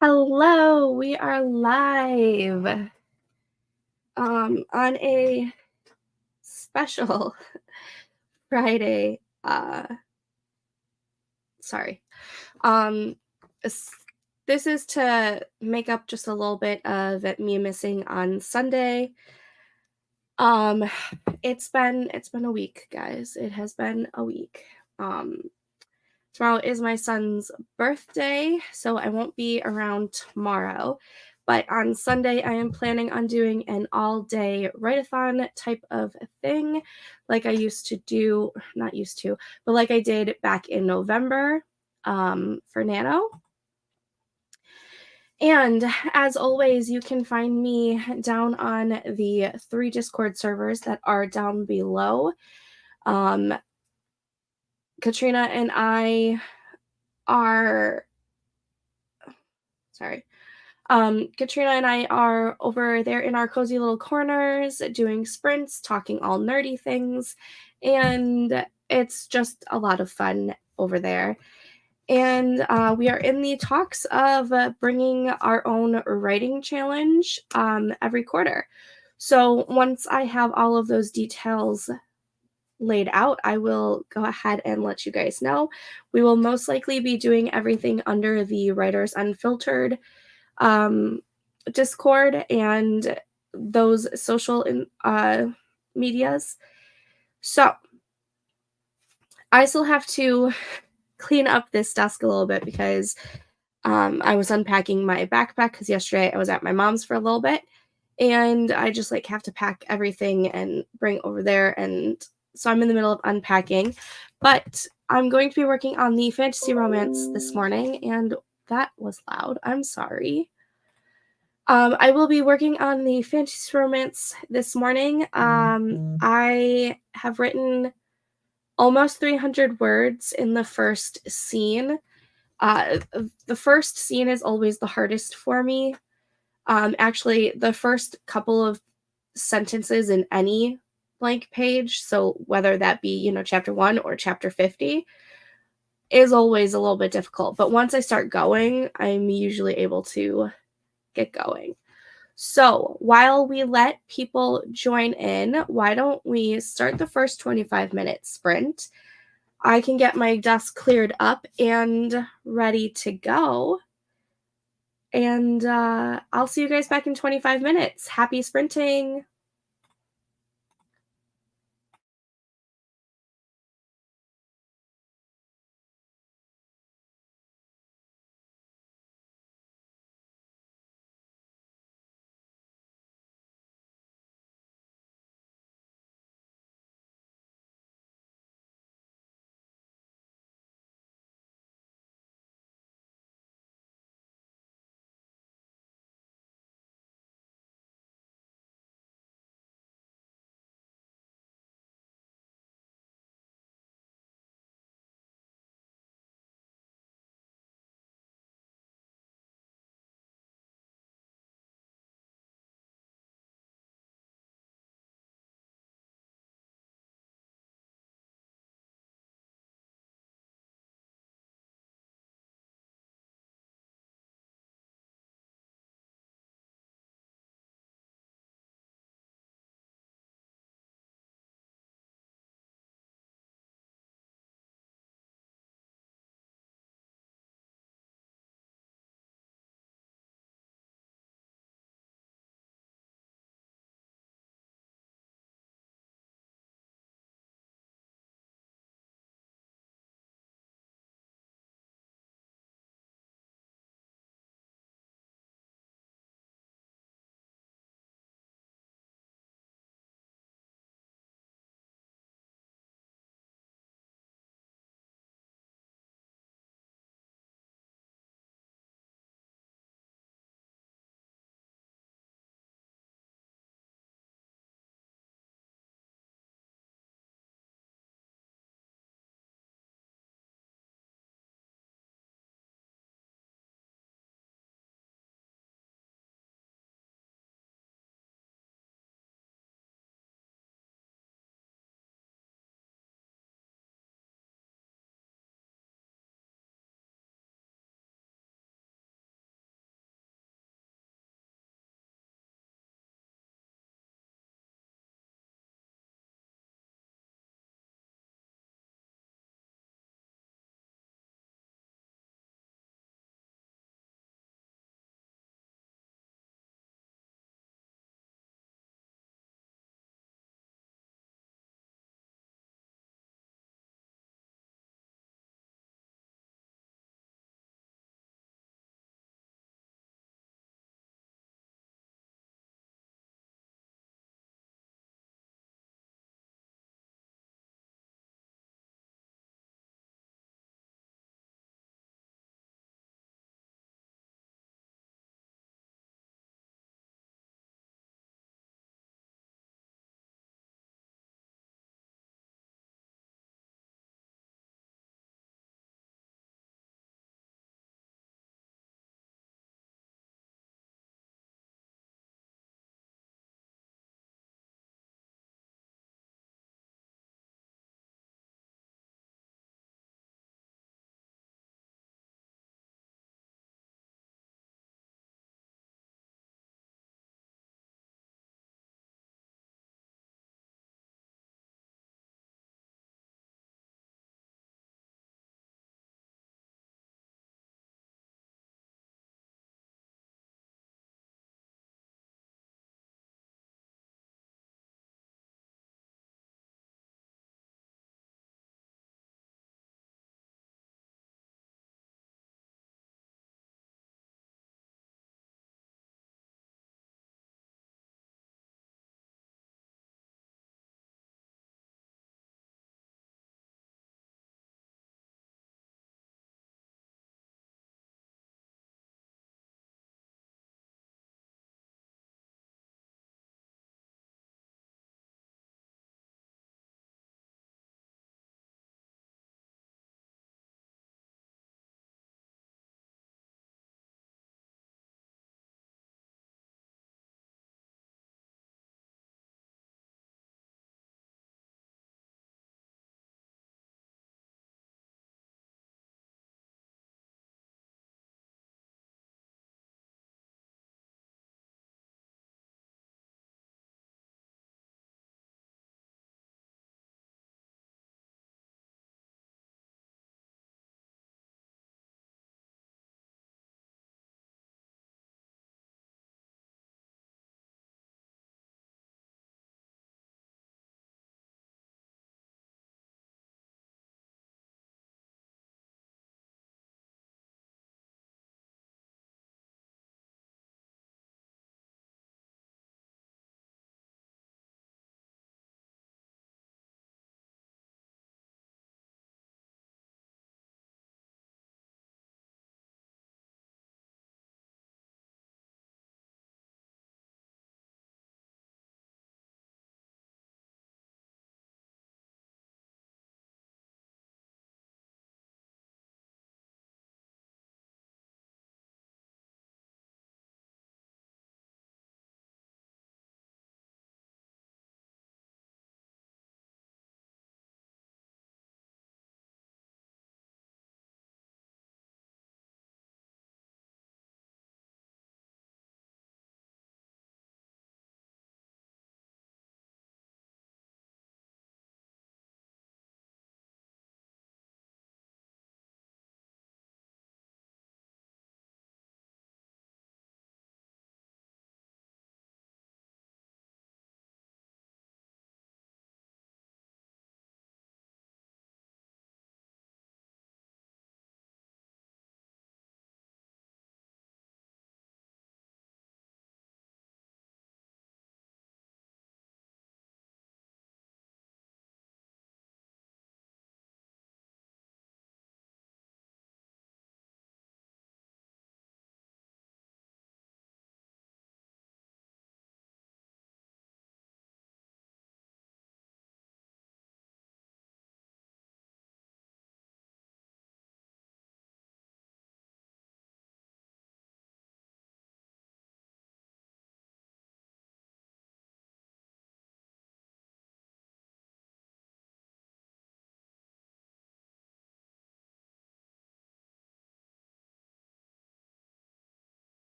Hello, we are live on a special Friday. Sorry. Um, s- this is to make up just a little bit of me missing on Sunday. Um, it's been a week, guys. It has been a week. Um, Tomorrow is my son's birthday, so I won't be around tomorrow. But on Sunday, I am planning on doing an all day write-a-thon type of thing, like I used to do, not used to, but like I did back in November for Nano. And as always, you can find me down on the 3 Discord servers that are down below. Katrina and I are sorry. Katrina and I are over there in our cozy little corners doing sprints, talking all nerdy things, and it's just a lot of fun over there. And we are in the talks of bringing our own writing challenge every quarter. So once I have all of those details laid out, I will go ahead and let you guys know. We will most likely be doing everything under the Writers Unfiltered Discord and those social medias. So I still have to clean up this desk a little bit because I was unpacking my backpack because yesterday I was at my mom's for a little bit, and I just like have to pack everything and bring it over there, and so I'm in the middle of unpacking. But I'm going to be working on the fantasy romance this morning, and that was loud. I'm sorry. I will be working on the fantasy romance this morning. I have written almost 300 words in the first scene. The first scene is always the hardest for me. Actually, the first couple of sentences in any blank page, so whether that be, chapter 1 or chapter 50, is always a little bit difficult. But once I start going, I'm usually able to get going. So, while we let people join in, why don't we start the first 25-minute sprint? I can get my desk cleared up and ready to go. And I'll see you guys back in 25 minutes. Happy sprinting.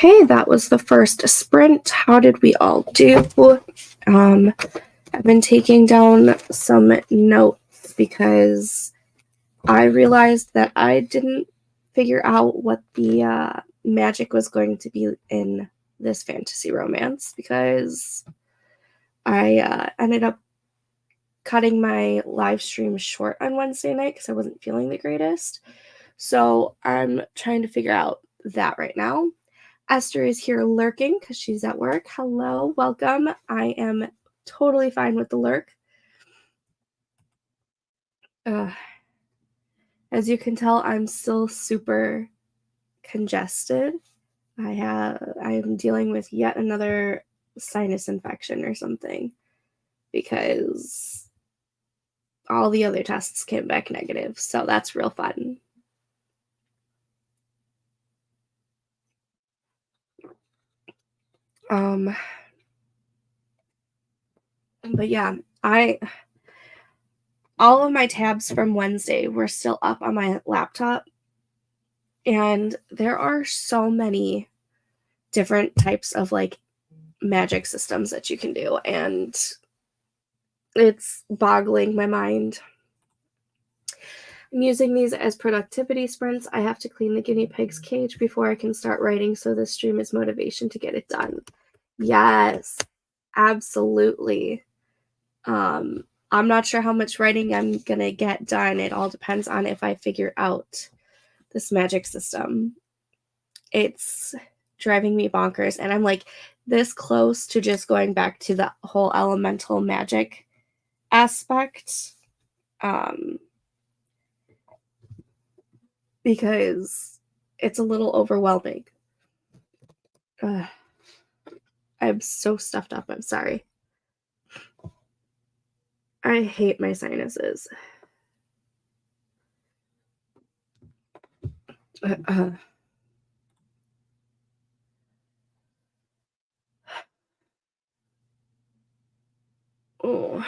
Okay, that was the first sprint. How did we all do? Um, I've been taking down some notes because I realized that I didn't figure out what the magic was going to be in this fantasy romance because I ended up cutting my live stream short on Wednesday night because I wasn't feeling the greatest. So I'm trying to figure out that right now. Esther is here lurking because she's at work. Hello, welcome. I am totally fine with the lurk. As you can tell, I'm still super congested. I'm dealing with yet another sinus infection or something because all the other tests came back negative. So that's real fun. Um, but yeah, all of my tabs from Wednesday were still up on my laptop, and there are so many different types of like magic systems that you can do, and it's boggling my mind. I'm using these as productivity sprints. I have to clean the guinea pig's cage before I can start writing, so this stream is motivation to get it done. Yes, absolutely. I'm not sure how much writing I'm gonna get done. It all depends on if I figure out this magic system. It's driving me bonkers, and I'm like this close to just going back to the whole elemental magic aspect. Because it's a little overwhelming. Ugh, I'm so stuffed up. I'm sorry. I hate my sinuses. Uh, uh. Oh.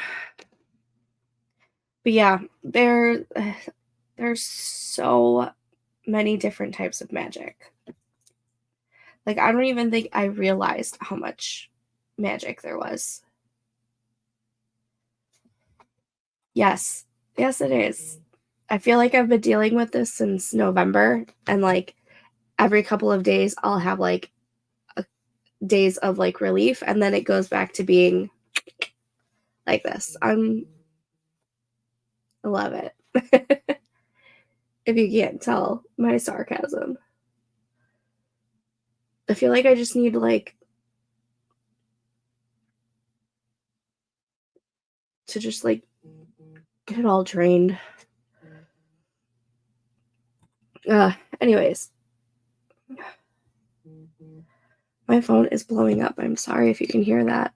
But yeah, there's so many different types of magic. Like I don't even think I realized how much magic there was. Yes. Yes, it is. I feel like I've been dealing with this since November, and like every couple of days I'll have like days of like relief, and then it goes back to being like this. I love it. If you can't tell my sarcasm. I feel like I just need like to just like get it all drained. Anyways, my phone is blowing up. I'm sorry if you can hear that.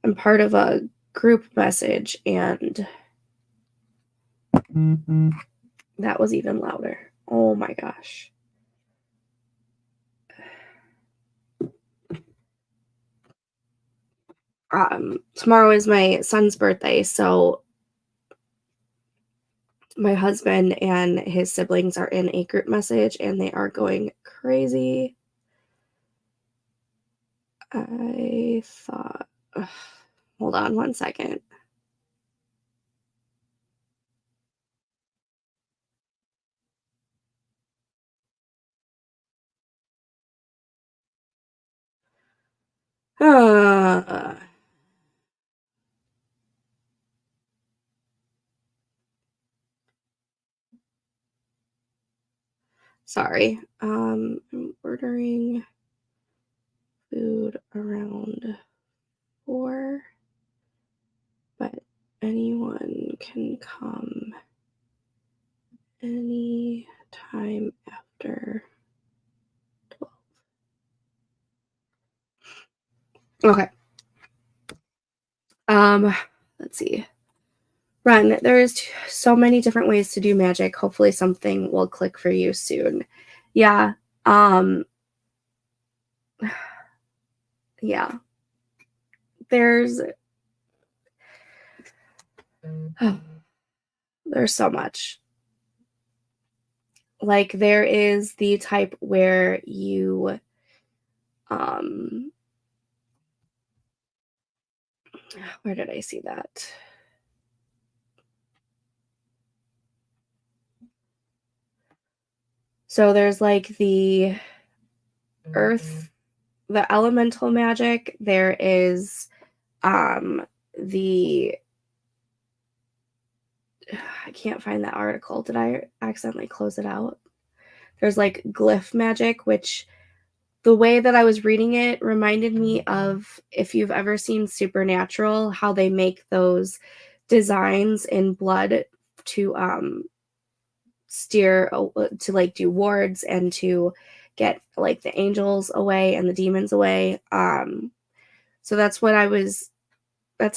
I'm part of a group message, and that was even louder. Oh my gosh. Tomorrow is my son's birthday, so my husband and his siblings are in a group message, and they are going crazy. I thought, ugh, hold on one second. Uh, sorry. I'm ordering food around 4, but anyone can come any time after 12. Okay. Let's see. Run. There's so many different ways to do magic. Hopefully something will click for you soon. Yeah. Um yeah. There's there's so much. Like, there is the type where you, um where did I see that? So there's, like, the earth the elemental magic, there is, the I can't find that article. Did I accidentally close it out? There's, like, glyph magic, which the way that I was reading it reminded me of if you've ever seen Supernatural, how they make those designs in blood to, to, like, do wards and to get, like, the angels away and the demons away, so that's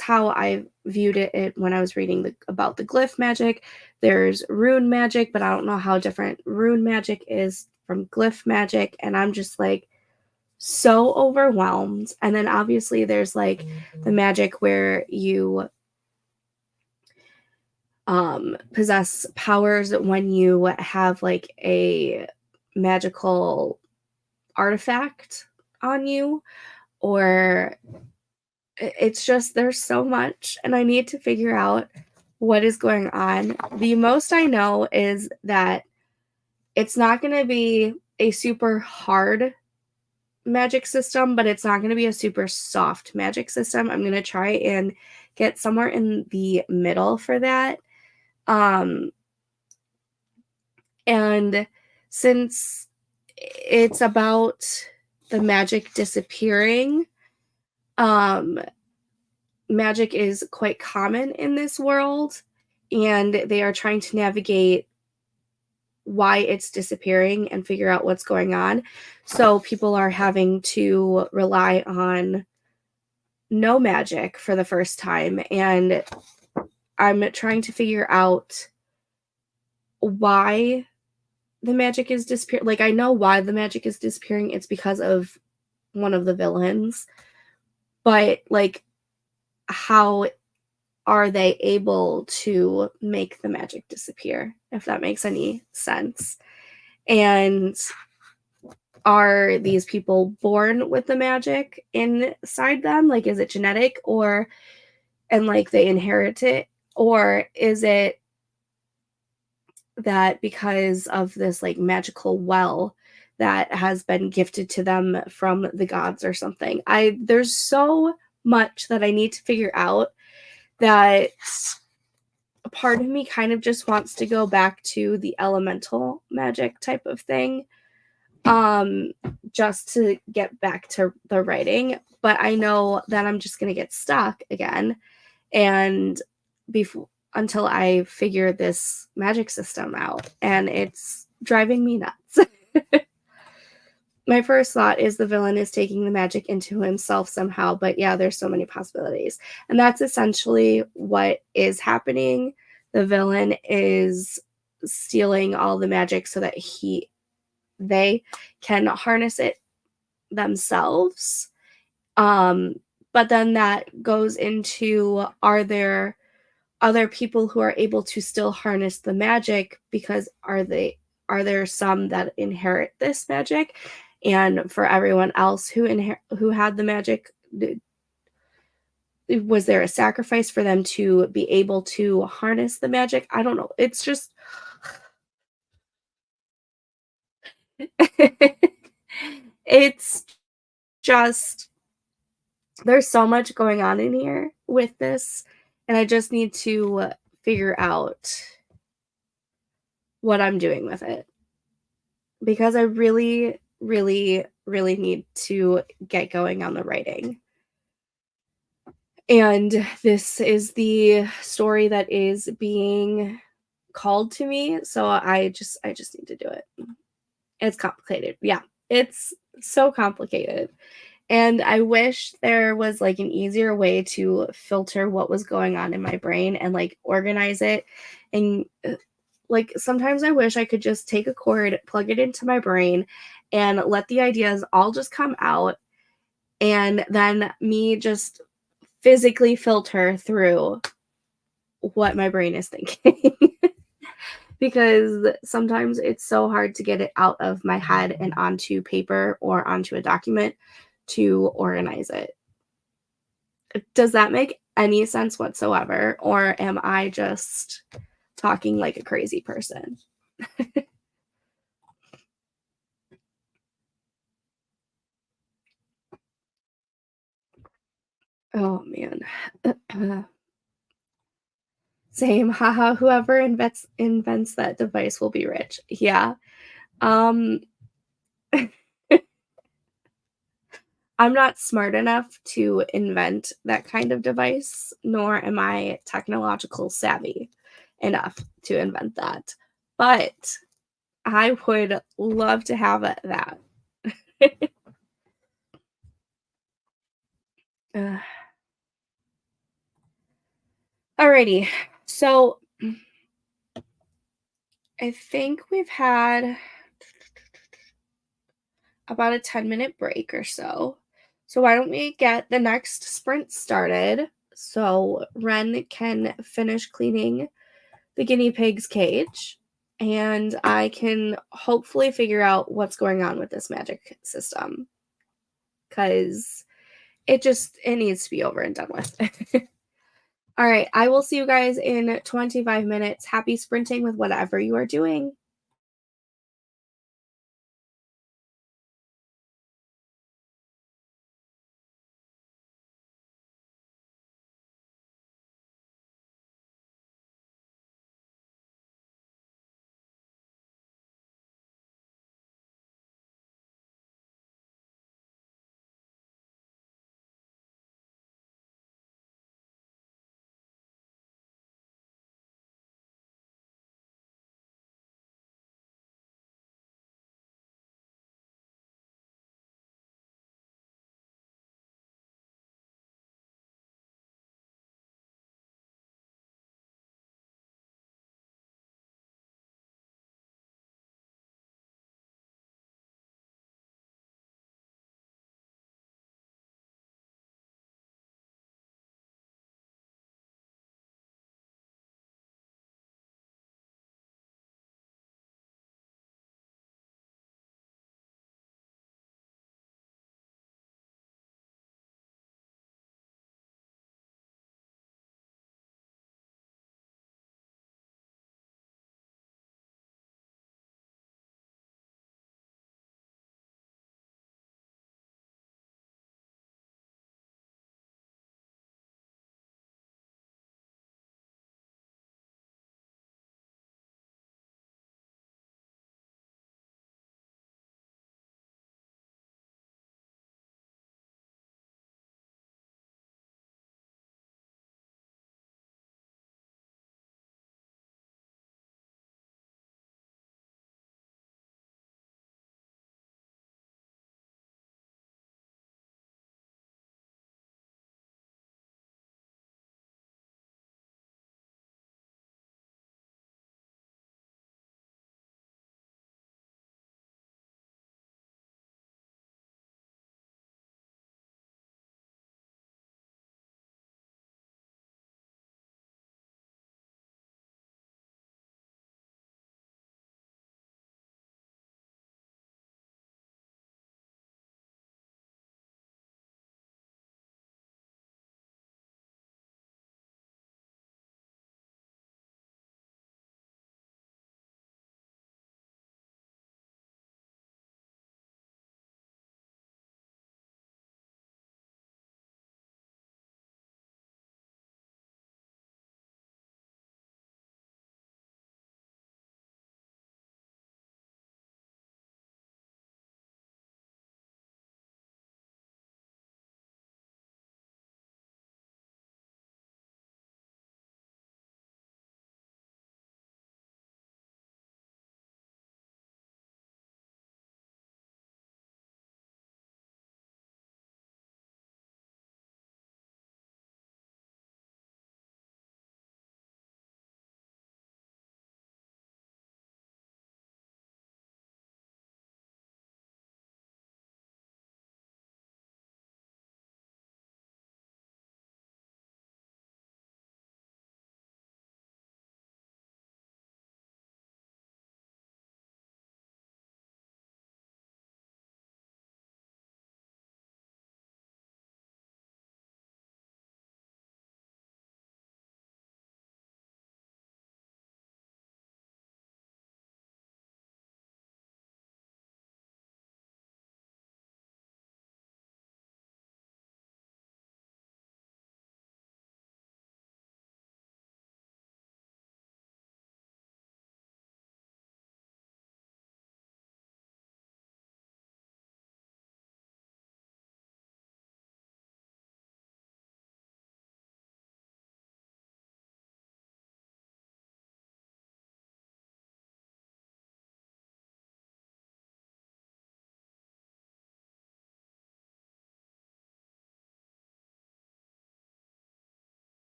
how I viewed it when I was reading about the glyph magic. There's rune magic, but I don't know how different rune magic is from glyph magic, and I'm just, like, so overwhelmed. And then obviously there's, like, the magic where you possess powers when you have, like, a magical artifact on you, or it's just there's so much and I need to figure out what is going on. The most I know is that it's not going to be a super hard magic system, but it's not going to be a super soft magic system. I'm going to try and get somewhere in the middle for that. Um and since it's about the magic disappearing, um magic is quite common in this world, and they are trying to navigate why it's disappearing and figure out what's going on. So people are having to rely on no magic for the first time, and I'm trying to figure out why the magic is disappearing. Like, I know why the magic is disappearing. It's because of one of the villains, but, like, how are they able to make the magic disappear, if that makes any sense? And are these people born with the magic inside them? Like, is it genetic, or and like they inherit it? Or is it that because of this like magical well that has been gifted to them from the gods or something? There's so much that I need to figure out that a part of me kind of just wants to go back to the elemental magic type of thing, um just to get back to the writing, but I know that I'm just going to get stuck again, and before until I figure this magic system out, and it's driving me nuts. My first thought is the villain is taking the magic into himself somehow, but yeah, there's so many possibilities. And that's essentially what is happening. The villain is stealing all the magic so that they can harness it themselves. Um, but then that goes into, are there other people who are able to still harness the magic, because are there some that inherit this magic, and for everyone else who had the magic, was there a sacrifice for them to be able to harness the magic? I don't know. It's just it's just there's so much going on in here with this, and I just need to figure out what I'm doing with it, because I really, really, really need to get going on the writing. And this is the story that is being called to me, so I just need to do it. It's complicated. Yeah, it's so complicated. And I wish there was like an easier way to filter what was going on in my brain and like organize it. And like sometimes I wish I could just take a cord, plug it into my brain, and let the ideas all just come out, and then me just physically filter through what my brain is thinking. because sometimes it's so hard to get it out of my head and onto paper or onto a document to organize it. Does that make any sense whatsoever, or am I just talking like a crazy person? Oh man. Same. Haha, whoever invents that device will be rich. Yeah. Um I'm not smart enough to invent that kind of device, nor am I technological savvy enough to invent that. But I would love to have that. Uh, Alrighty. So I think we've had about a 10-minute break or so. So why don't we get the next sprint started so Ren can finish cleaning the guinea pig's cage and I can hopefully figure out what's going on with this magic system cuz it needs to be over and done with. All right, I will see you guys in 25 minutes. Happy sprinting with whatever you are doing.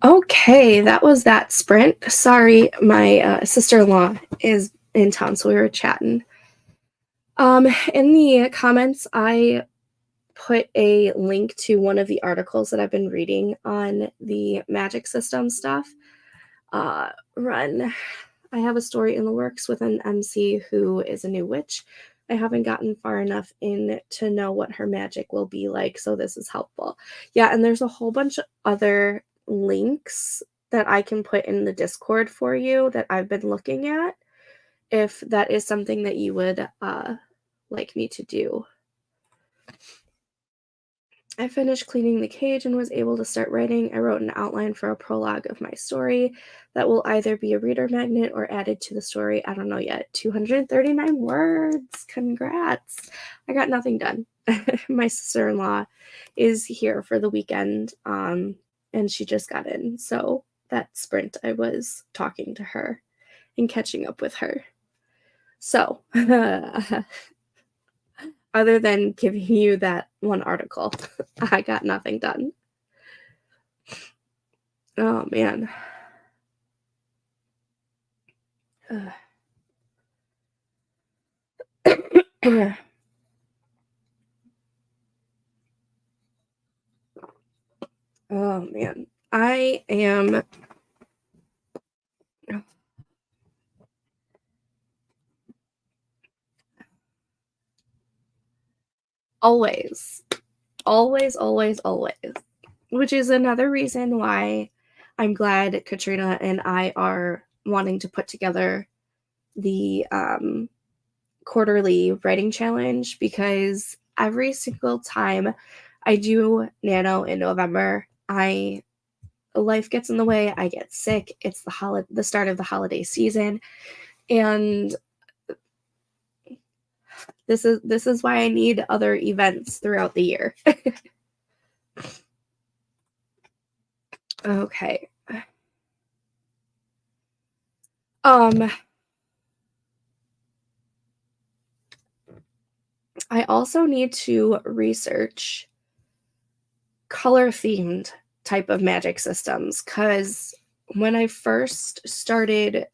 Okay, that was that sprint. Sorry, my sister-in-law is in town, so we were chatting. In the comments, I put a link to one of the articles that I've been reading on the magic system stuff. Run. I have a story in the works with an MC who is a new witch. I haven't gotten far enough in to know what her magic will be like, so this is helpful. Yeah, and there's a whole bunch of other links that I can put in the Discord for you that I've been looking at if that is something that you would like me to do. I finished cleaning the cage and was able to start writing. I wrote an outline for a prologue of my story that will either be a reader magnet or added to the story. I don't know yet. 239 words. Congrats. I got nothing done. My sister-in-law is here for the weekend, and she just got in. So that sprint, I was talking to her and catching up with her. So, other than giving you that one article, I got nothing done. Oh man. Oh man. I am always, always, always, always, which is another reason why I'm glad Katrina and I are wanting to put together the quarterly writing challenge, because every single time I do Nano in November, life gets in the way. I get sick. It's the start of the holiday season, and this is why I need other events throughout the year. Okay. Um I also need to research color themed type of magic systems, cuz when I first started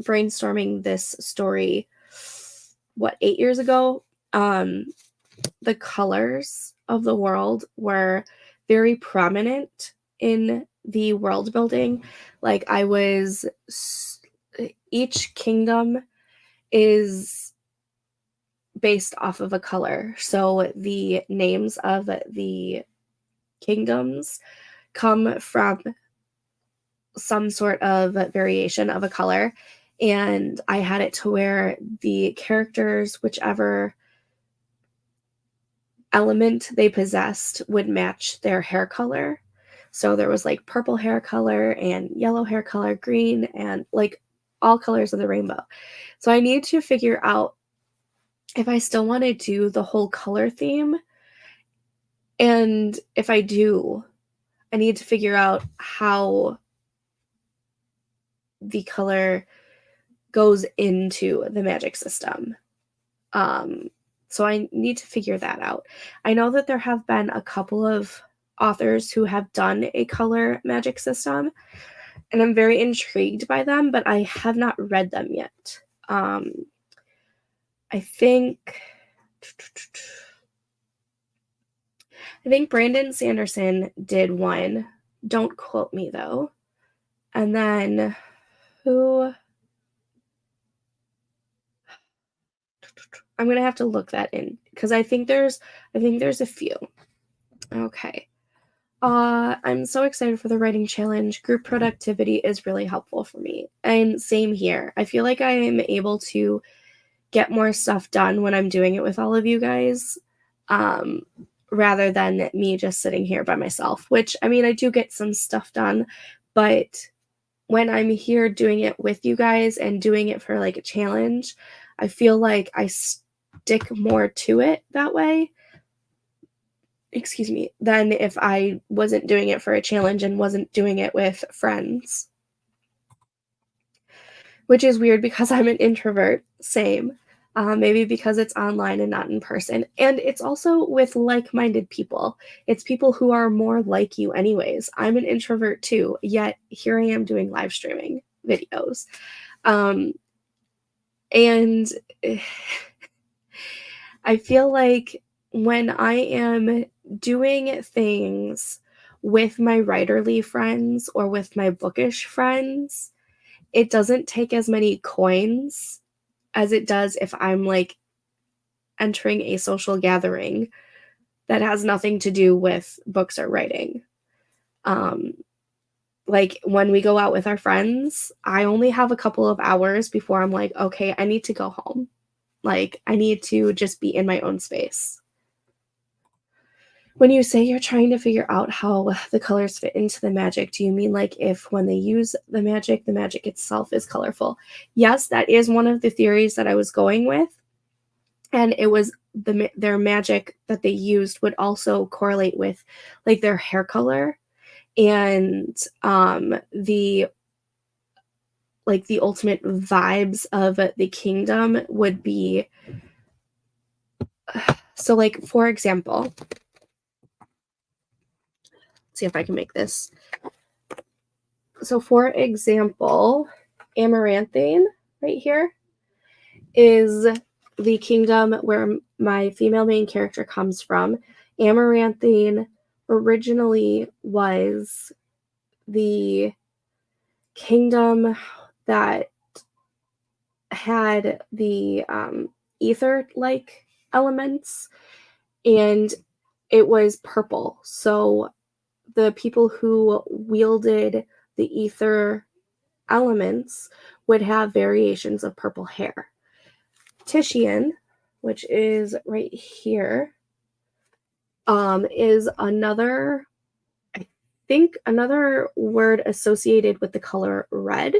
brainstorming this story, what, 8 years ago, um the colors of the world were very prominent in the world building. Like each kingdom is based off of a color. So the names of the kingdoms come from some sort of variation of a color. And I had it to where the characters, whichever element they possessed, would match their hair color. So there was like purple hair color and yellow hair color, green, and like all colors of the rainbow. So I need to figure out if I still want to do the whole color theme. And if I do, I need to figure out how the color goes into the magic system. Um, so I need to figure that out. I know that there have been a couple of authors who have done a color magic system, and I'm very intrigued by them, but I have not read them yet. I think Brandon Sanderson did one. Don't quote me though. And then who? I'm gonna have to look that in because I think there's a few. Okay. I'm so excited for the writing challenge. Group productivity is really helpful for me. And same here. I feel like I am able to get more stuff done when I'm doing it with all of you guys, um, rather than me just sitting here by myself, which, I mean, I do get some stuff done, but when I'm here doing it with you guys and doing it for like a challenge, I feel like I stick more to it that way, excuse me, than if I wasn't doing it for a challenge and wasn't doing it with friends. Which is weird because I'm an introvert, same. maybe because it's online and not in person. And it's also with like minded people. It's people who are more like you, anyways. I'm an introvert too, yet here I am doing live streaming videos. Um, and I feel like when I am doing things with my writerly friends or with my bookish friends, it doesn't take as many coins as it does if I'm like entering a social gathering that has nothing to do with books or writing. Um, like when we go out with our friends, I only have a couple of hours before I'm like, okay, I need to go home. Like, I need to just be in my own space. When you say you're trying to figure out how the colors fit into the magic, do you mean like if when they use the magic itself is colorful? Yes, that is one of the theories that I was going with. And it was their magic that they used would also correlate with like their hair color and the like the ultimate vibes of the kingdom would be so like for example, see if I can make this. So for example, Amaranthine right here is the kingdom where my female main character comes from. Amaranthine originally was the kingdom that had the ether like elements, and it was purple. So the people who wielded the ether elements would have variations of purple hair. Titian, which is right here, is another, I think, another word associated with the color red.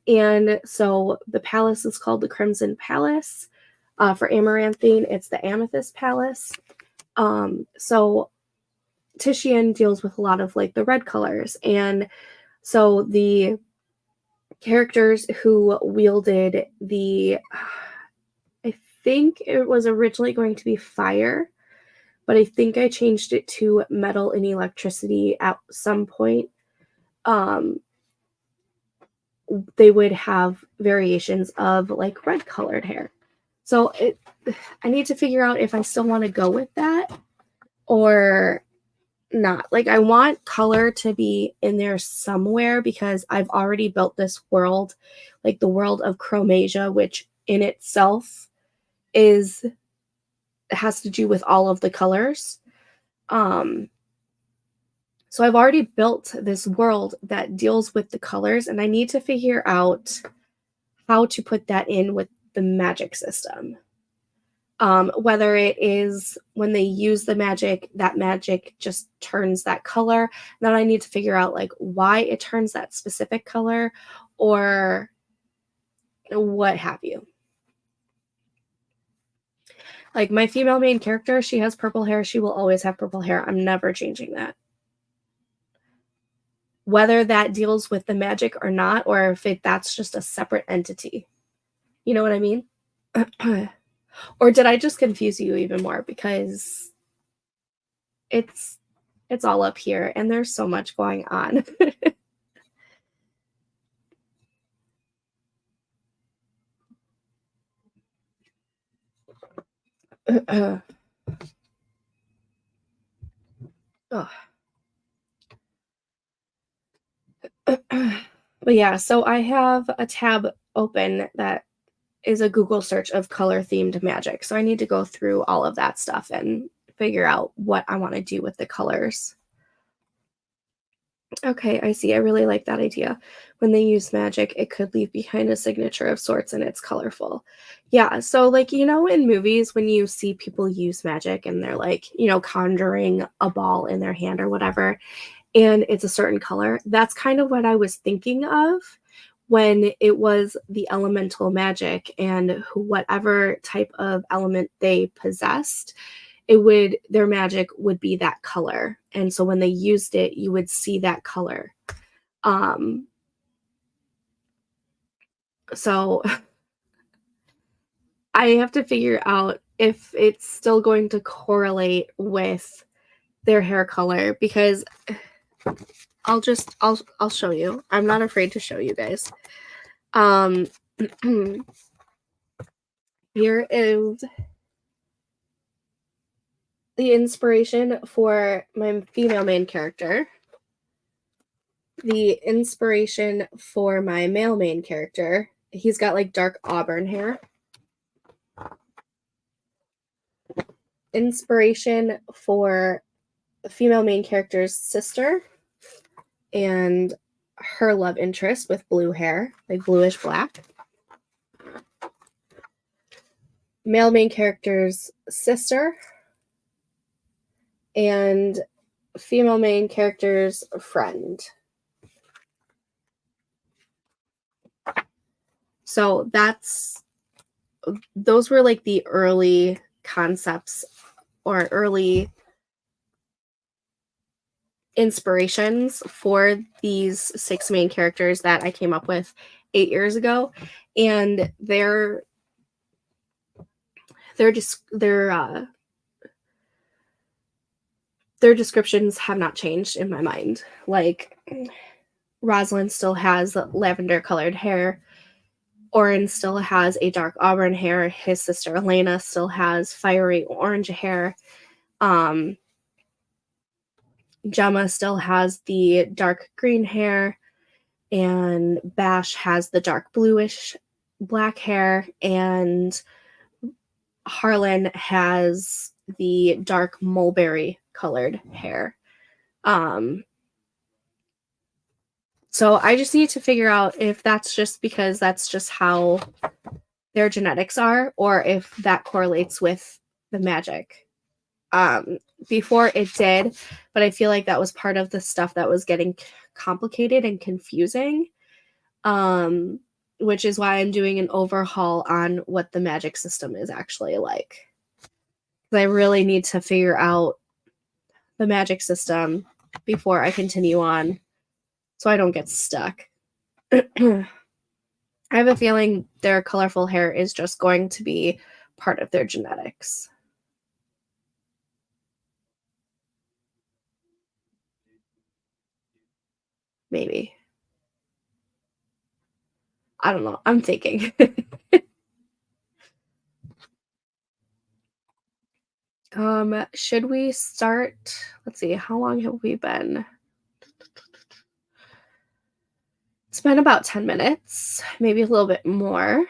And so the palace is called the Crimson Palace. For Amaranthine, it's the Amethyst Palace. So Titian deals with a lot of like the red colors. And so the characters who wielded the, I think it was originally going to be fire, but I think I changed it to metal and electricity at some point. Um, they would have variations of like red colored hair. So I need to figure out if I still want to go with that or not. Like I want color to be in there somewhere because I've already built this world, like the world of Chromasia, which in itself is has to do with all of the colors. Um so I've already built this world that deals with the colors and I need to figure out how to put that in with the magic system. Whether it is when they use the magic, that magic just turns that color. Then I need to figure out like why it turns that specific color or what have you. Like my female main character, she has purple hair. She will always have purple hair. I'm never changing that. Whether that deals with the magic or not, or if that's just a separate entity. You know what I mean? Or did I just confuse you even more? Because it's it's all up here and there's so much going on. Ugh. But yeah, so I have a tab open that is a Google search of color themed magic. So I need to go through all of that stuff and figure out what I want to do with the colors. Okay, I see. I really like that idea. When they use magic, it could leave behind a signature of sorts and it's colorful. Yeah, so like, in movies when you see people use magic and they're like, conjuring a ball in their hand or whatever, and it's a certain color. That's kind of what I was thinking of when it was the elemental magic and whatever type of element they possessed, their magic would be that color. And so when they used it, you would see that color. Um so I have to figure out if it's still going to correlate with their hair color because I'll show you. I'm not afraid to show you guys. Um here is the inspiration for my female main character, the inspiration for my male main character. He's got like dark auburn hair. Inspiration for the female main character's sister and her love interest with blue hair, like bluish black. Male main character's sister and female main character's friend. So those were like the early concepts or early inspirations for these six main characters that I came up with 8 years ago, and their just their descriptions have not changed in my mind. Like Rosalind still has lavender colored hair. Oren still has a dark auburn hair. His sister Elena still has fiery orange hair. Um, Gemma still has the dark green hair, and Bash has the dark bluish black hair, and Harlan has the dark mulberry colored hair. Um, so I just need to figure out if that's just because that's just how their genetics are, or if that correlates with the magic. Before it did, but I feel like that was part of the stuff that was getting complicated and confusing. Um, which is why I'm doing an overhaul on what the magic system is actually like. I really need to figure out the magic system before I continue on so I don't get stuck. I have a feeling their colorful hair is just going to be part of their genetics. Maybe. I don't know. I'm thinking. Should we start? Let's see, how long have we been? It's been about 10 minutes, maybe a little bit more.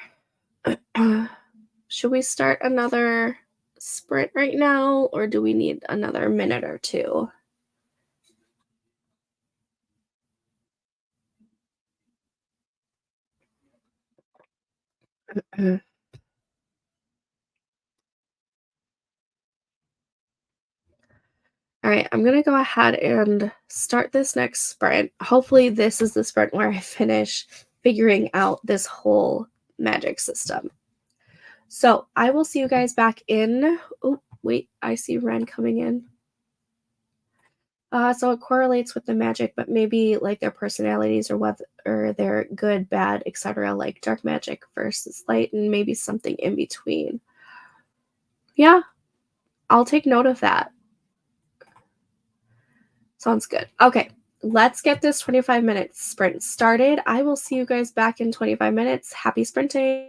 Should we start another sprint right now, or do we need another minute or two? All right, I'm gonna go ahead and start this next sprint. Hopefully, this is the sprint where I finish figuring out this whole magic system. So I will see you guys back in. Oh, wait, I see Ren coming in. So it correlates with the magic, but maybe like their personalities or whether or they're good, bad, etc. Like dark magic versus light, and maybe something in between. Yeah, I'll take note of that. Sounds good. Okay, let's get this 25-minute sprint started. I will see you guys back in 25 minutes. Happy sprinting.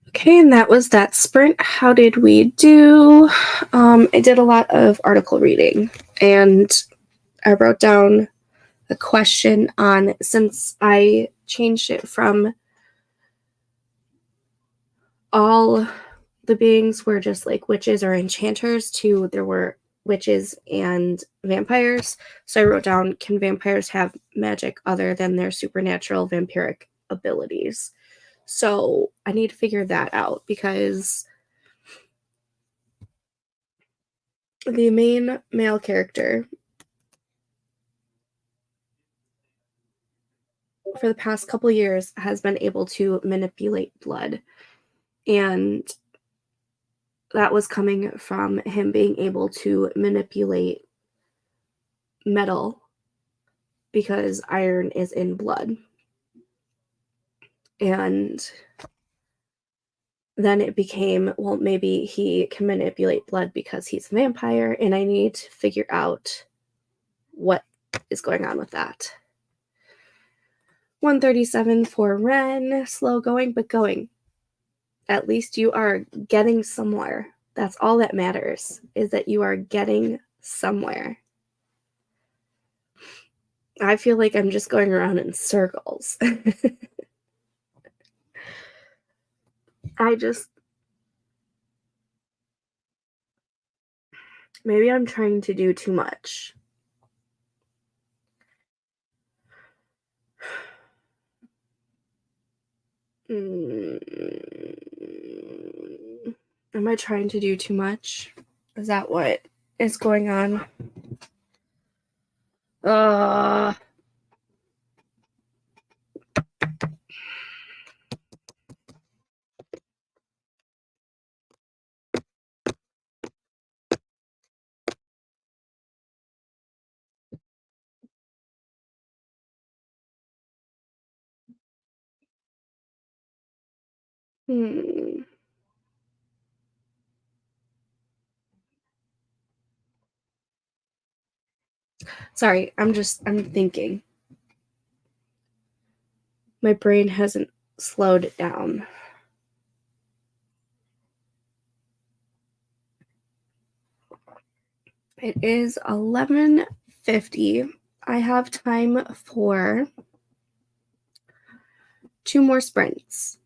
Okay, and that was that sprint. How did we do? I did a lot of article reading, and I wrote down a question on, since I changed it from all the beings were just like witches or enchanters to there were witches and vampires. So I wrote down, can vampires have magic other than their supernatural vampiric abilities? So I need to figure that out because the main male character for the past couple years has been able to manipulate blood, and that was coming from him being able to manipulate metal because iron is in blood. And then it became, well, maybe he can manipulate blood because he's a vampire, and I need to figure out what is going on with that. 137 for Ren. Slow going, but going. At least you are getting somewhere. That's all that matters, is that you are getting somewhere. I feel like I'm just going around in circles. I just, maybe I'm trying to do too much. Am I trying to do too much? Is that what is going on? Uh, hmm. Sorry, I'm thinking. My brain hasn't slowed down. It is 11:50. I have time for two more sprints.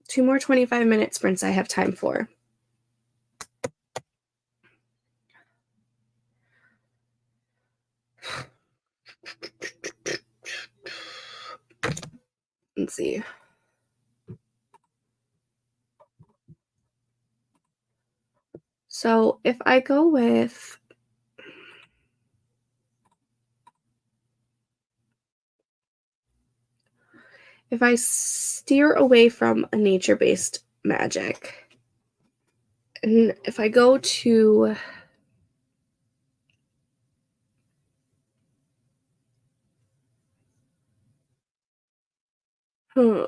Two more 25-minute sprints I have time for. Let's see. So if I go with, if I steer away from a nature-based magic, and if I go to, if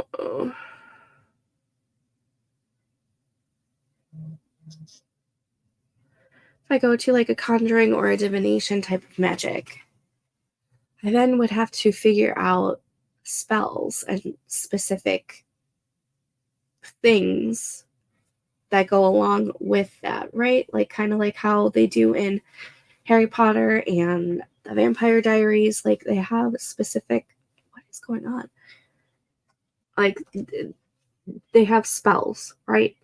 I go to like a conjuring or a divination type of magic, I then would have to figure out spells and specific things that go along with that, right? Like kind of like how they do in Harry Potter and the Vampire Diaries. Like they have specific, what is going on? Like they have spells, right?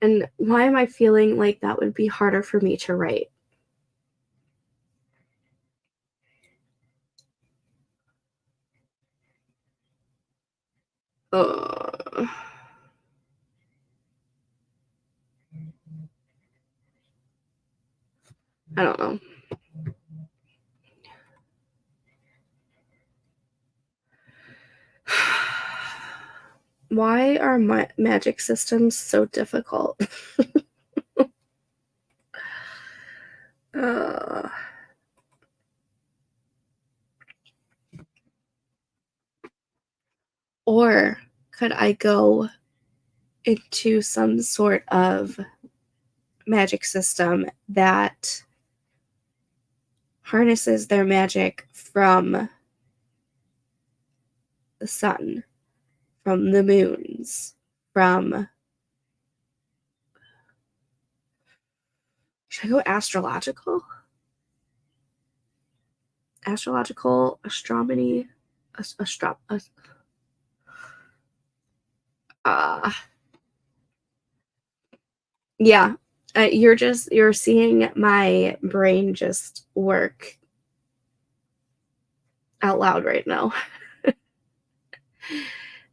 And why am I feeling like that would be harder for me to write? Uh, I don't know. Why are my magic systems so difficult? uh, or could I go into some sort of magic system that harnesses their magic from the sun, from the moons, from should I go astrological? Astrological, astronomy, astro uh, yeah. You're seeing my brain just work out loud right now.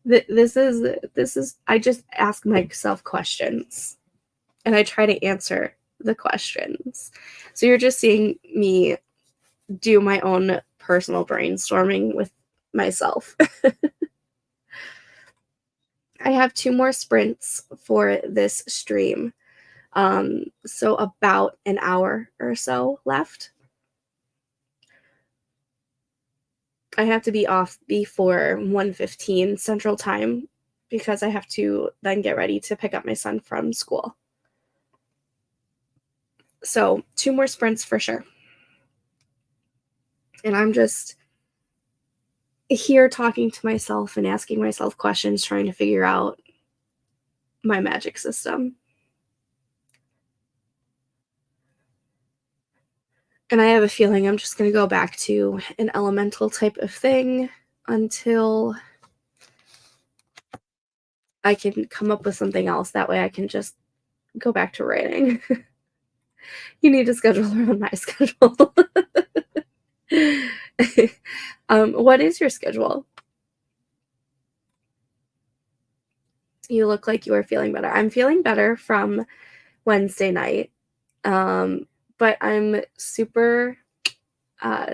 This is I just ask myself questions, and I try to answer the questions. So you're just seeing me do my own personal brainstorming with myself. I have 2 more sprints for this stream, so about an hour or so left. I have to be off before 1:15 Central Time because I have to then get ready to pick up my son from school. So, 2 more sprints for sure. And I'm just here talking to myself and asking myself questions, trying to figure out my magic system. And I have a feeling I'm just going to go back to an elemental type of thing until I can come up with something else. That way I can just go back to writing. You need to schedule around my schedule. What is your schedule? You look like you are feeling better. I'm feeling better from Wednesday night, but I'm super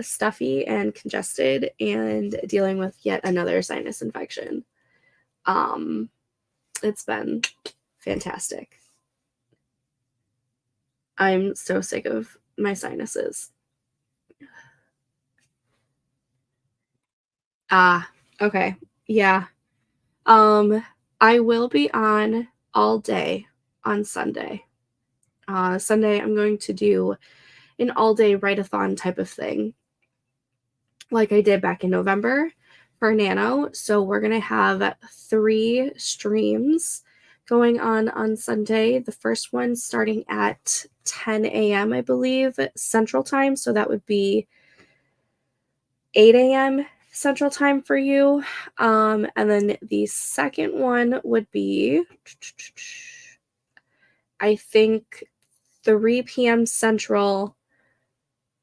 stuffy and congested and dealing with yet another sinus infection. Um, it's been fantastic. I'm so sick of my sinuses. Ah, okay. Yeah. Um, I will be on all day on Sunday. Sunday, I'm going to do an all day write-a-thon type of thing, like I did back in November for Nano. So we're going to have 3 streams going on Sunday. The first one starting at 10 a.m., I believe, Central Time. So that would be 8 a.m. Central Time for you. And then the second one would be, I think, 3 p.m. Central,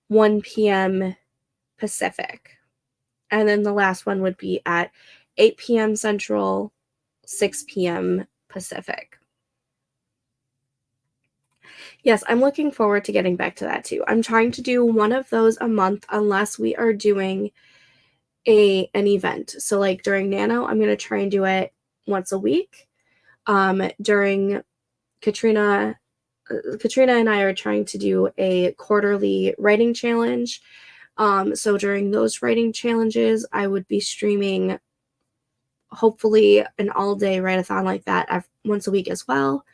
1 p.m. Pacific. And then the last one would be at 8 p.m. Central, 6 p.m. Pacific. Yes, I'm looking forward to getting back to that too. I'm trying to do one of those a month unless we are doing an event. So like during Nano, I'm going to try and do it once a week. During Katrina and I are trying to do a quarterly writing challenge. So during those writing challenges, I would be streaming hopefully an all-day write-a-thon like that once a week as well.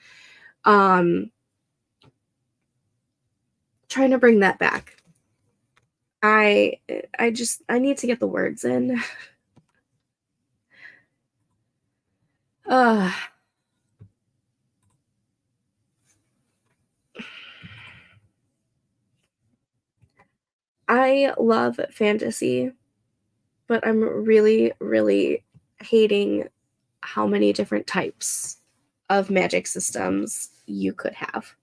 Trying to bring that back. I need to get the words in. uh, I love fantasy, but I'm really, really hating how many different types of magic systems you could have.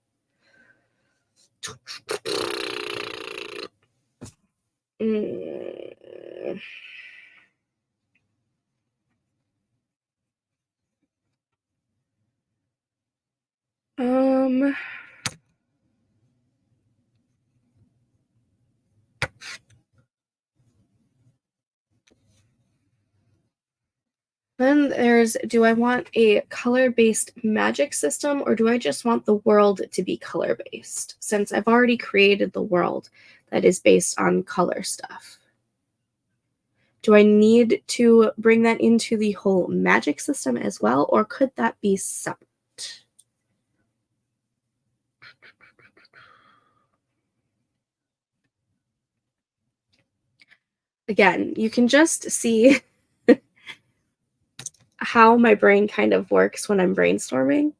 Mm. Um, Then there's, do I want a color-based magic system or do I just want the world to be color-based? Since I've already created the world that is based on color stuff. Do I need to bring that into the whole magic system as well, or could that be separate? Again, you can just see how my brain kind of works when I'm brainstorming.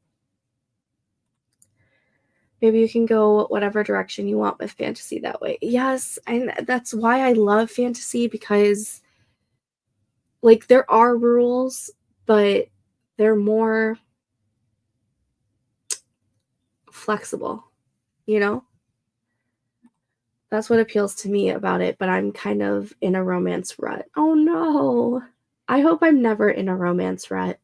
Maybe you can go whatever direction you want with fantasy that way. Yes, and that's why I love fantasy because, like, there are rules, but they're more flexible, you know? That's what appeals to me about it, but I'm kind of in a romance rut. Oh, no. I hope I'm never in a romance rut.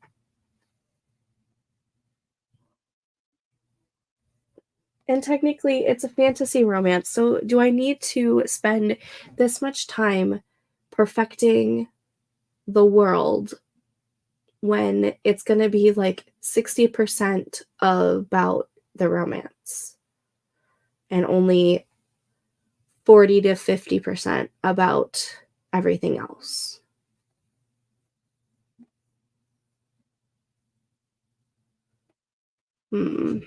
And technically, it's a fantasy romance, so do I need to spend this much time perfecting the world when it's gonna be, like, 60% about the romance and only 40 to 50% about everything else? Hmm.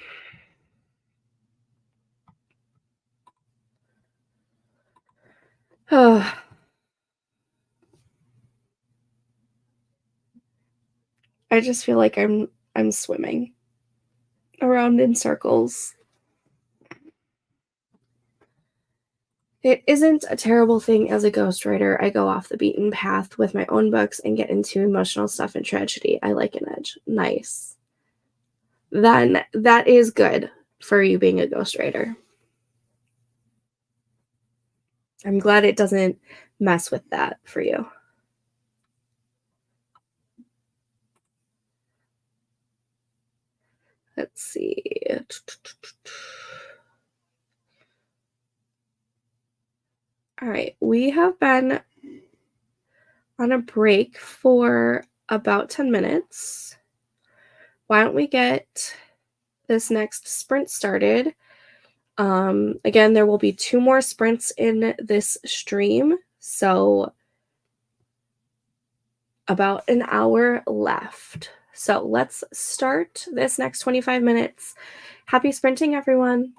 I just feel like I'm swimming around in circles. It isn't a terrible thing as a ghostwriter. I go off the beaten path with my own books and get into emotional stuff and tragedy. I like an edge. Nice. Then that is good for you being a ghostwriter. I'm glad it doesn't mess with that for you. Let's see. All right, we have been on a break for about 10 minutes. Why don't we get this next sprint started? Again, there will be 2 more sprints in this stream, so about an hour left. So let's start this next 25 minutes. Happy sprinting, everyone.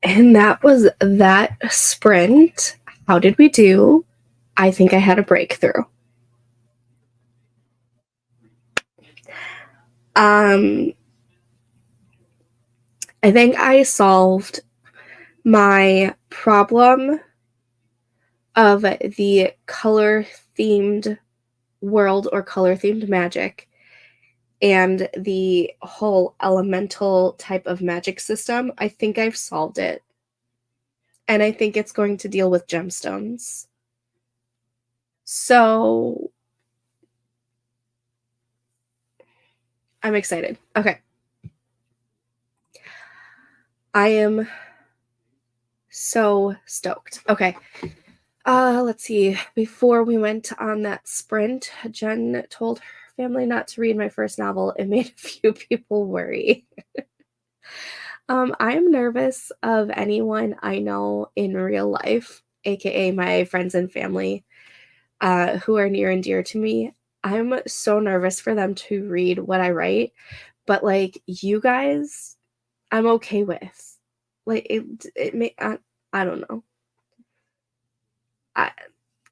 And that was that sprint. How did we do? I think I had a breakthrough. Um, I think I solved my problem of the color themed world or color themed magic and the whole elemental type of magic system. I think I've solved it. And I think it's going to deal with gemstones. So I'm excited. Okay. I am so stoked. Okay. Let's see. Before we went on that sprint, Jen told her family not to read my first novel. It made a few people worry. I am nervous of anyone I know in real life, aka my friends and family, who are near and dear to me. I'm so nervous for them to read what I write, but like you guys, I'm okay with. Like it may I don't know. I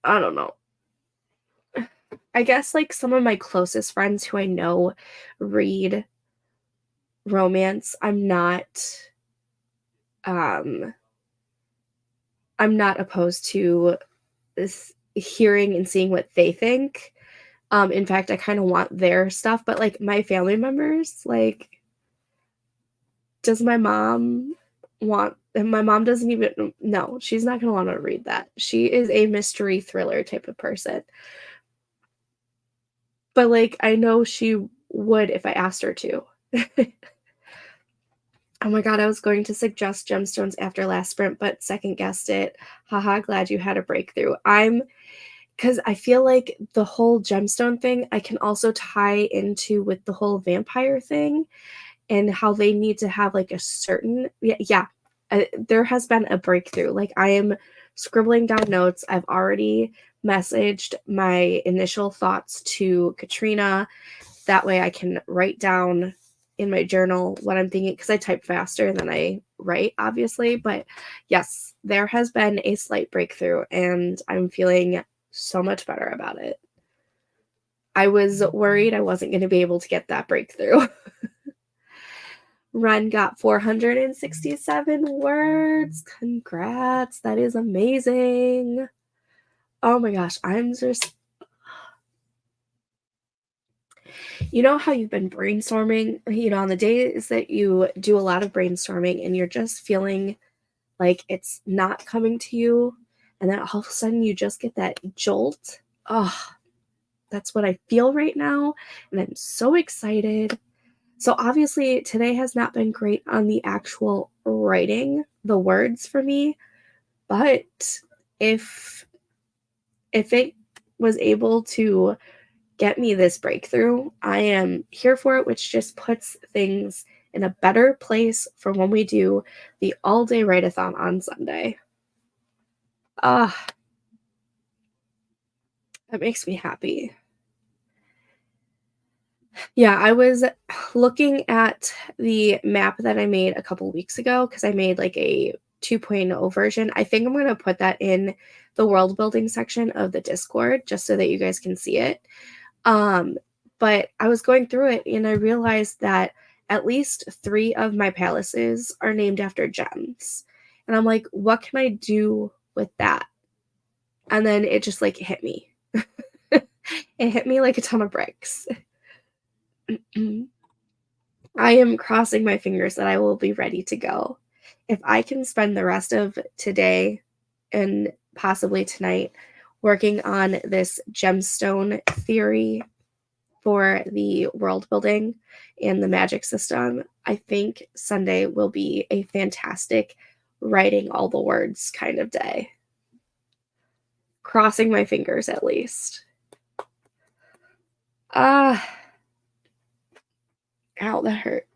I don't know. I guess like some of my closest friends who I know read romance. Um I'm not opposed to this hearing and seeing what they think. In fact, I kind of want their stuff, but like my family members, like does my mom want and my mom doesn't even no, she's not going to want to read that. She is a mystery thriller type of person. But like I know she would if I asked her to. Oh my god, I was going to suggest gemstones after last sprint, but second guessed it. Haha, glad you had a breakthrough. I'm because I feel like the whole gemstone thing I can also tie into with the whole vampire thing and how they need to have like a certain yeah, there has been a breakthrough. Like I am scribbling down notes. I've already messaged my initial thoughts to Katrina. That way I can write down in my journal what I'm thinking because I type faster than I write, obviously. But yes, there has been a slight breakthrough and I'm feeling so much better about it. I was worried I wasn't going to be able to get that breakthrough. Ren got 467 words. Congrats. That is amazing. Oh my gosh. I'm just, you know how you've been brainstorming, on the days that you do a lot of brainstorming and you're just feeling like it's not coming to you. And then all of a sudden you just get that jolt. Oh, that's what I feel right now. And I'm so excited. So obviously today has not been great on the actual writing, the words for me, but if it was able to get me this breakthrough, I am here for it, which just puts things in a better place for when we do the all-day write-a-thon on Sunday. Ah, that makes me happy. Yeah, I was looking at the map that I made a couple weeks ago because I made like a 2.0 version. I think I'm going to put that in the world building section of the Discord just so that you guys can see it. Um, but I was going through it and I realized that at least 3 of my palaces are named after gems. And I'm like, what can I do with that? And then it just like hit me. It hit me like a ton of bricks. I am crossing my fingers that I will be ready to go. If I can spend the rest of today and possibly tonight working on this gemstone theory for the world building and the magic system, I think Sunday will be a fantastic writing all the words kind of day. Crossing my fingers at least. Ah, ow, that hurt.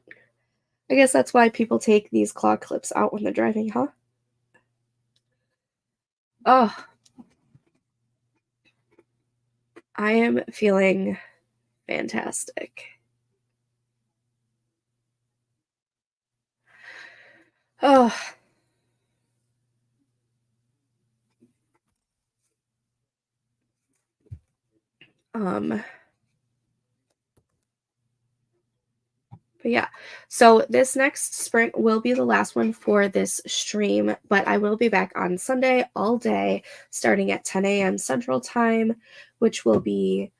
I guess that's why people take these claw clips out when they're driving, huh? Oh, I am feeling fantastic. Oh, Um, but yeah, so this next sprint will be the last one for this stream, but I will be back on Sunday all day, starting at 10 a.m. Central Time, which will be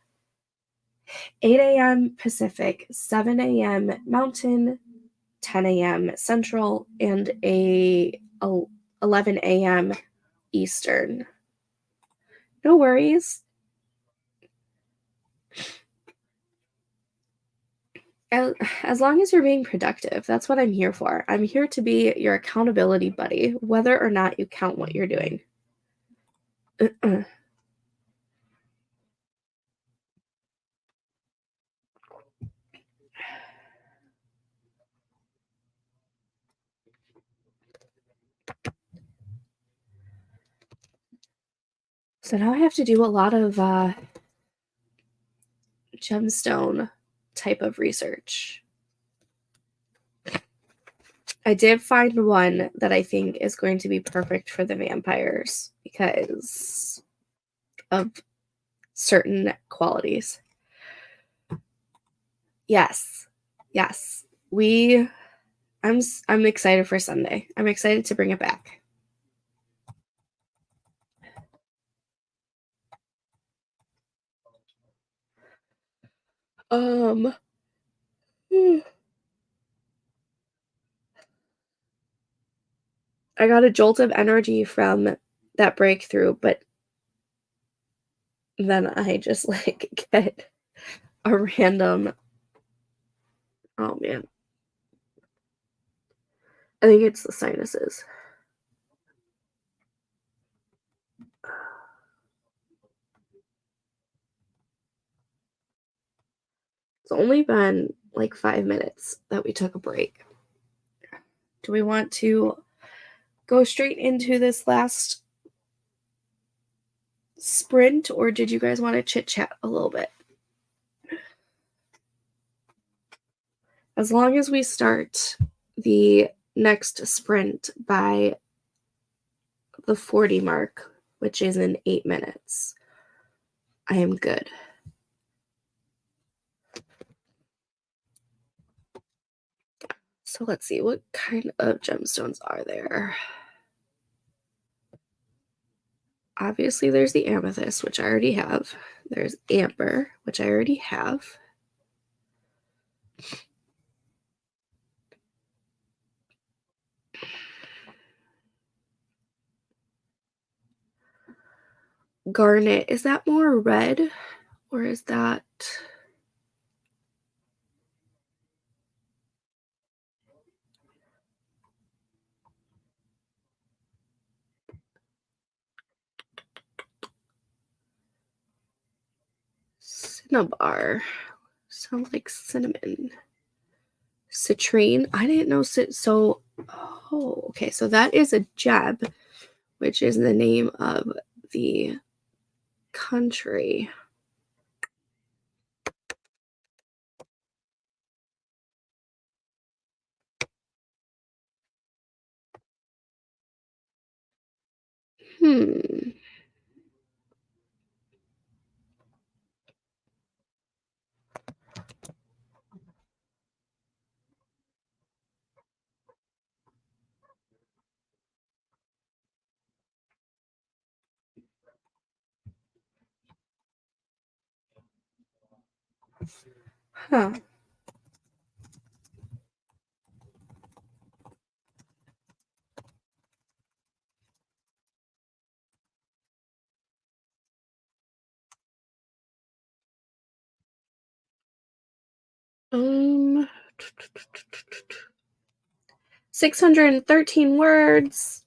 8 a.m. Pacific, 7 a.m. Mountain, 10 a.m. Central, and 11 a.m. Eastern. No worries. As long as you're being productive, that's what I'm here for. I'm here to be your accountability buddy, whether or not you count what you're doing. So now I have to do a lot of gemstone type of research. I did find one that I think is going to be perfect for the vampires because of certain qualities. Yes. Yes. I'm excited for Sunday. I'm excited to bring it back. Um I got a jolt of energy from that breakthrough, but then I just like get a random, oh man. I think it's the sinuses. It's only been like 5 minutes that we took a break. Do we want to go straight into this last sprint, or did you guys want to chit chat a little bit? As long as we start the next sprint by the 40 mark, which is in 8 minutes, I am good. So let's see, what kind of gemstones are there? Obviously, there's the amethyst, which I already have. There's amber, which I already have. Garnet, is that more red or is that cinnabar? Sounds like cinnamon. Citrine, I didn't know. So, oh, okay. So that is a Jeb, which is the name of the country. Hmm. Huh. Um, 613 words.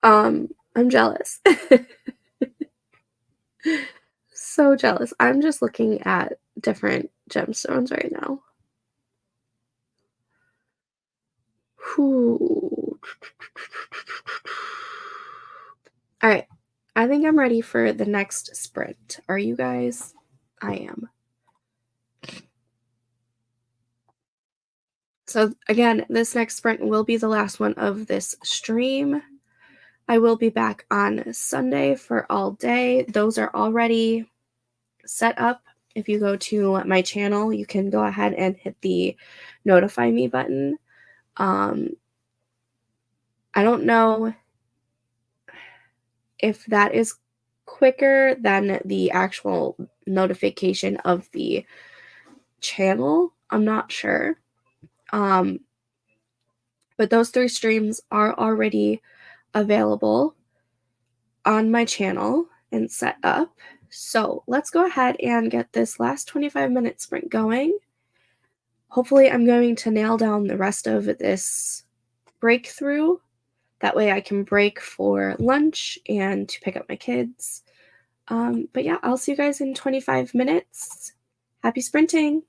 I'm jealous. So jealous. I'm just looking at different gemstones right now. Whew. All right. I think I'm ready for the next sprint. Are you guys? I am. So again, this next sprint will be the last one of this stream. I will be back on Sunday for all day. Those are already set up. If you go to my channel, you can go ahead and hit the notify me button. Um, I don't know if that is quicker than the actual notification of the channel. I'm not sure. Um, but those 3 streams are already available on my channel and set up. So let's go ahead and get this last 25-minute sprint going. Hopefully, I'm going to nail down the rest of this breakthrough. That way, I can break for lunch and to pick up my kids. But yeah, I'll see you guys in 25 minutes. Happy sprinting!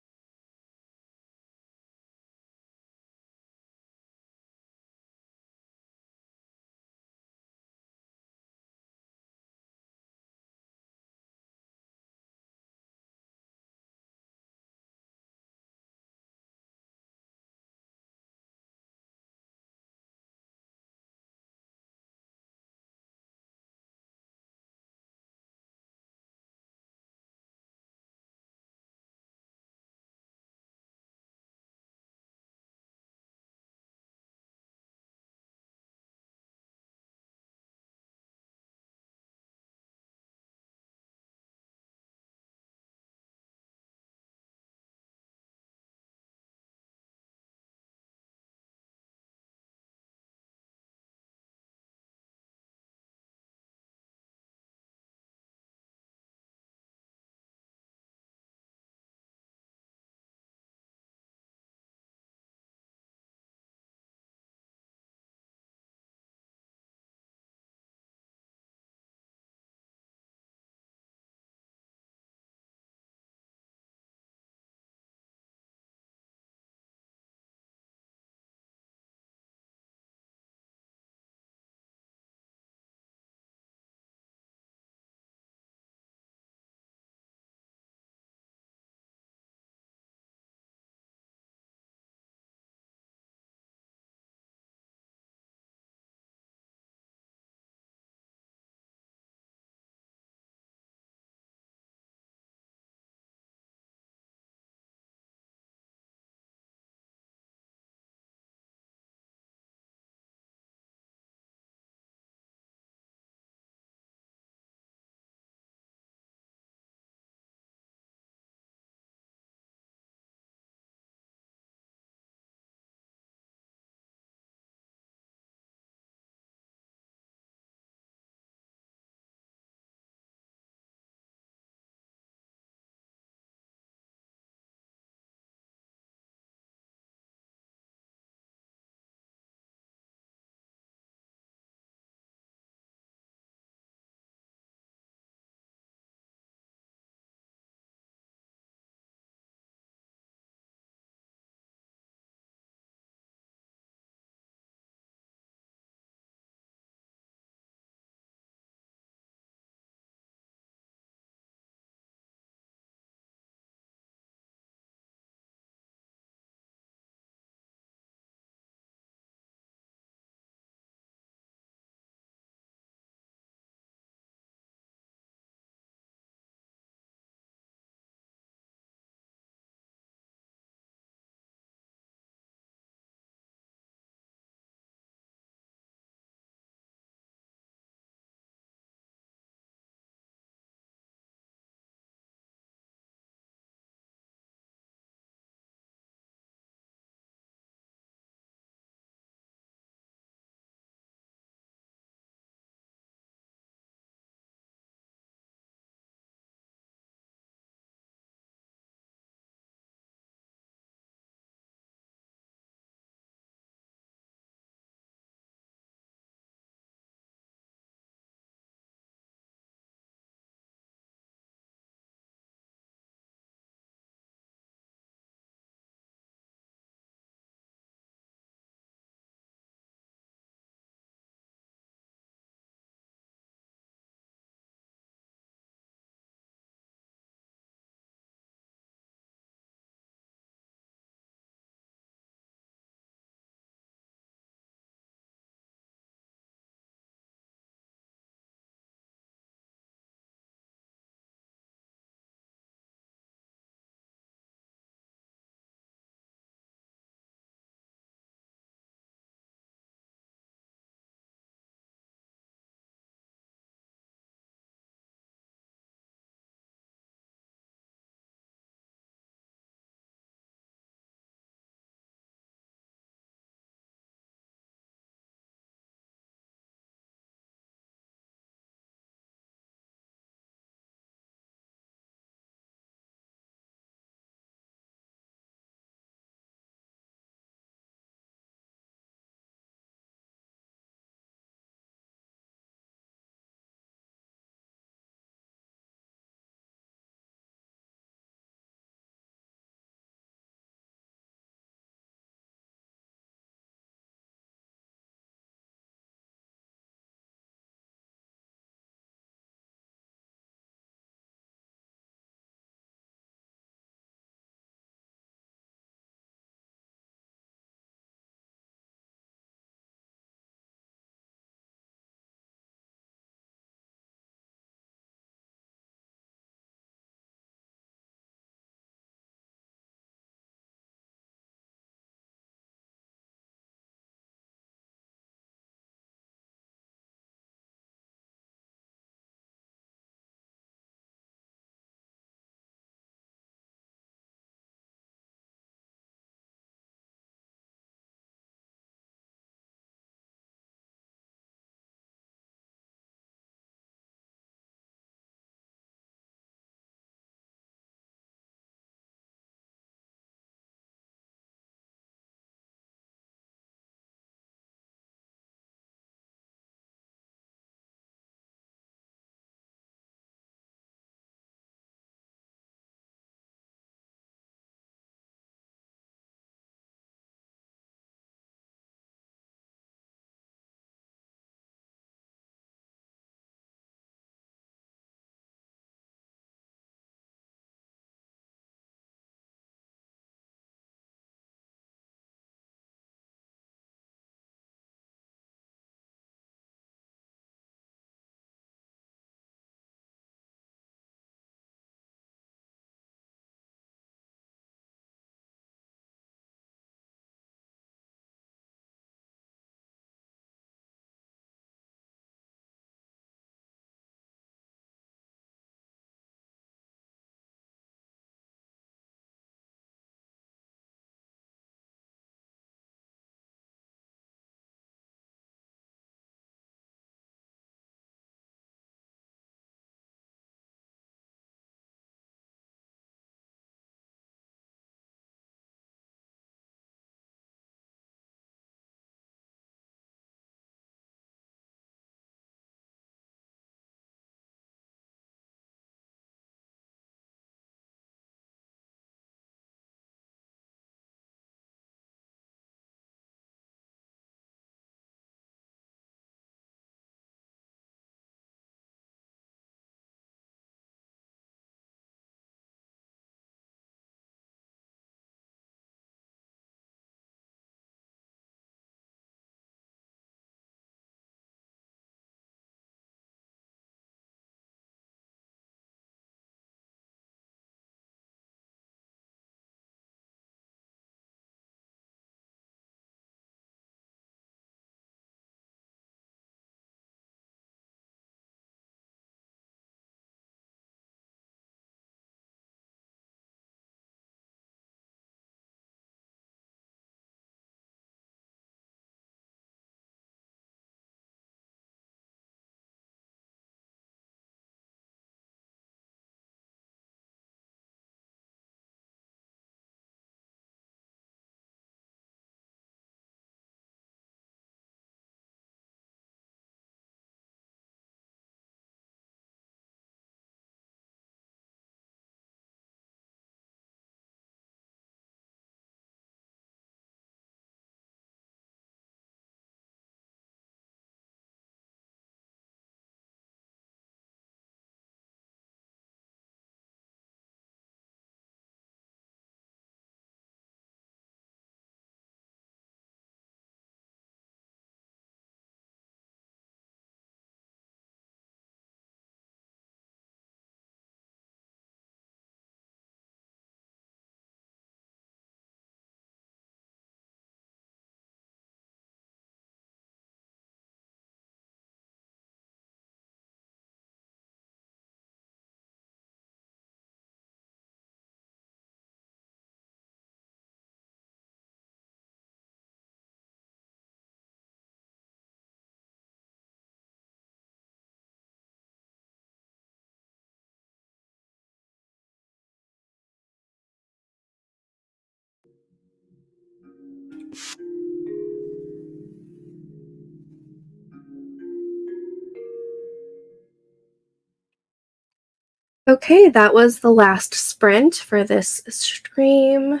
Okay, that was the last sprint for this stream.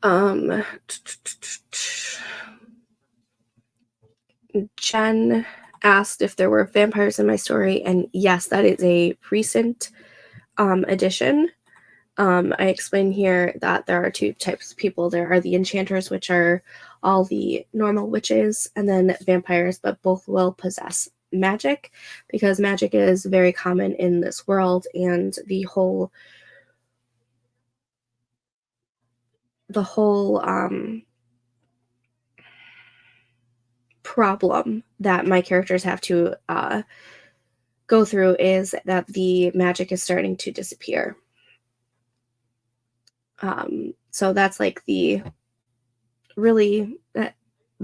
Um, Jen asked if there were vampires in my story, and yes, that is a recent addition. I explain here that there are two types of people. There are the enchanters, which are all the normal witches, and then vampires, but both will possess magic because magic is very common in this world, and the whole problem that my characters have to go through is that the magic is starting to disappear. So that's like the really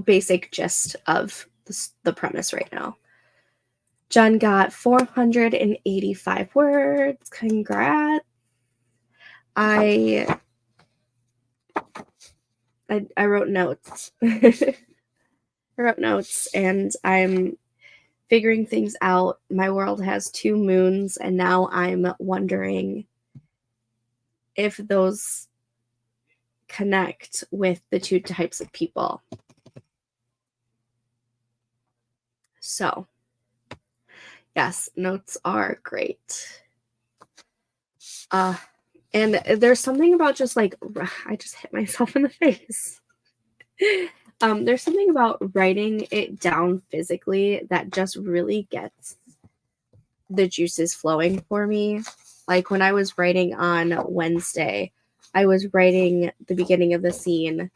basic gist of the premise right now. Jen got 485 words. Congrats. I wrote notes. I wrote notes and I'm figuring things out. My world has 2 moons and now I'm wondering if those connect with the 2 types of people. So, yes, notes are great. And there's something about just like I just hit myself in the face. There's something about writing it down physically that just really gets the juices flowing for me. Like when I was writing on Wednesday, I was writing the beginning of the scene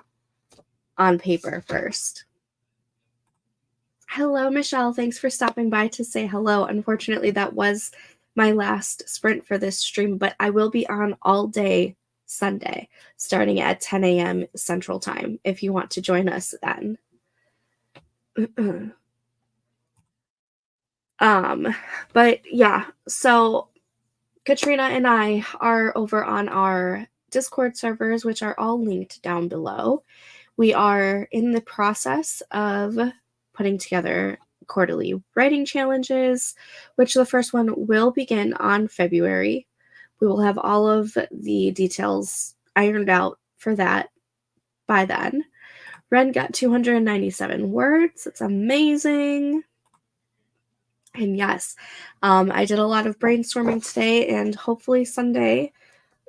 on paper first. Hello, Michelle. Thanks for stopping by to say hello. Unfortunately, that was my last sprint for this stream, but I will be on all day Sunday, starting at 10 a.m. Central Time, if you want to join us then. But yeah, so Katrina and I are over on our Discord servers, which are all linked down below. We are in the process of putting together quarterly writing challenges, which the first one will begin on February. We will have all of the details ironed out for that by then. Ren got 297 words. It's amazing. And yes, I did a lot of brainstorming today, and hopefully Sunday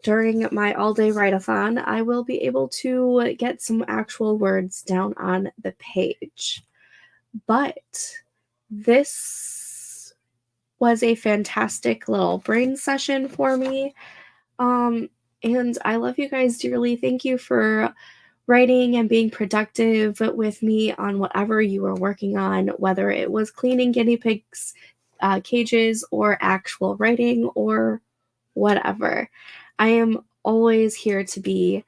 during my all-day write-a-thon, I will be able to get some actual words down on the page. But this was a fantastic little brain session for me. And I love you guys dearly. Thank you for writing and being productive with me on whatever you were working on, whether it was cleaning guinea pigs' cages or actual writing or whatever. I am always here to be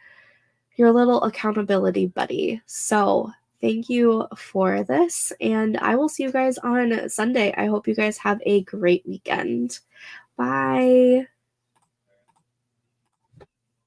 your little accountability buddy. So thank you for this, and I will see you guys on Sunday. I hope you guys have a great weekend. Bye.